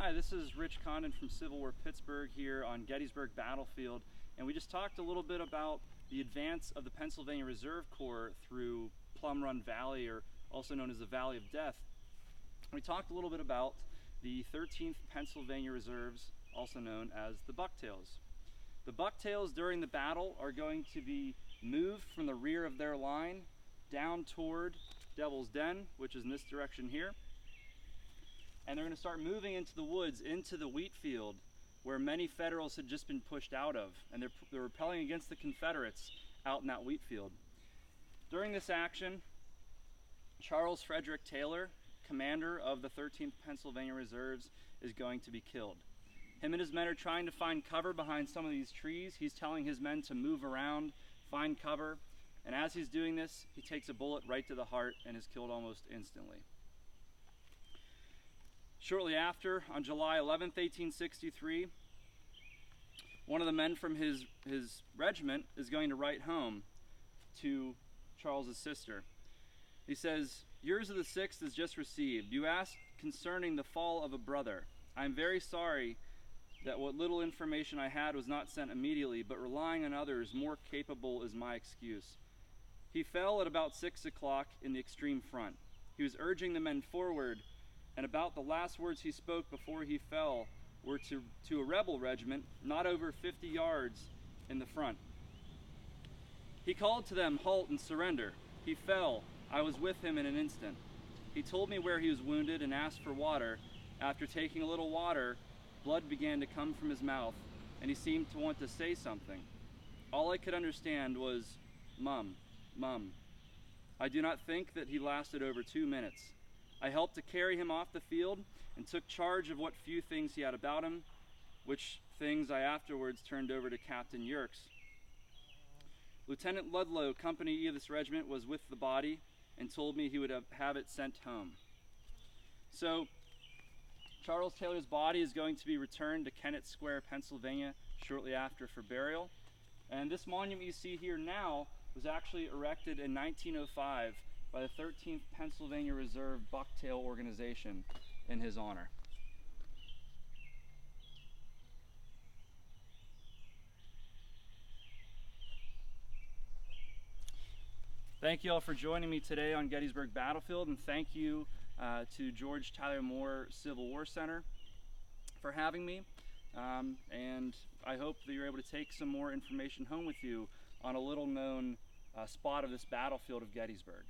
Hi, this is Rich Condon from Civil War Pittsburgh here on Gettysburg Battlefield, and we just talked a little bit about the advance of the Pennsylvania Reserve Corps through Plum Run Valley, or also known as the Valley of Death. We talked a little bit about the 13th Pennsylvania Reserves, also known as the Bucktails. The Bucktails during the battle are going to be moved from the rear of their line down toward Devil's Den, which is in this direction here. And they're going to start moving into the woods, into the wheat field, where many Federals had just been pushed out of, and they're repelling against the Confederates out in that wheat field. During this action, Charles Frederick Taylor, commander of the 13th Pennsylvania Reserves, is going to be killed. Him and his men are trying to find cover behind some of these trees. He's telling his men to move around, find cover, and as he's doing this, he takes a bullet right to the heart and is killed almost instantly. Shortly after, on July 11th, 1863, one of the men from his regiment is going to write home to Charles's sister. He says, "Yours of the 6th is just received. You asked concerning the fall of a brother. I am very sorry that what little information I had was not sent immediately, but relying on others more capable is my excuse. He fell at about 6 o'clock in the extreme front. He was urging the men forward, and about the last words he spoke before he fell were to a rebel regiment not over 50 yards in the front. He called to them, 'Halt and surrender.' He fell. I was with him in an instant. He told me where he was wounded and asked for water. After taking a little water, blood began to come from his mouth, and he seemed to want to say something. All I could understand was, 'Mum, Mum.' I do not think that he lasted over 2 minutes. I helped to carry him off the field and took charge of what few things he had about him, which things I afterwards turned over to Captain Yerkes. Lieutenant Ludlow, Company E of this regiment, was with the body and told me he would have it sent home." So, Charles Taylor's body is going to be returned to Kennett Square, Pennsylvania, shortly after for burial. And this monument you see here now was actually erected in 1905 by the 13th Pennsylvania Reserve Bucktail organization in his honor. Thank you all for joining me today on Gettysburg Battlefield, and thank you to George Tyler Moore Civil War Center for having me. And I hope that you're able to take some more information home with you on a little known spot of this battlefield of Gettysburg.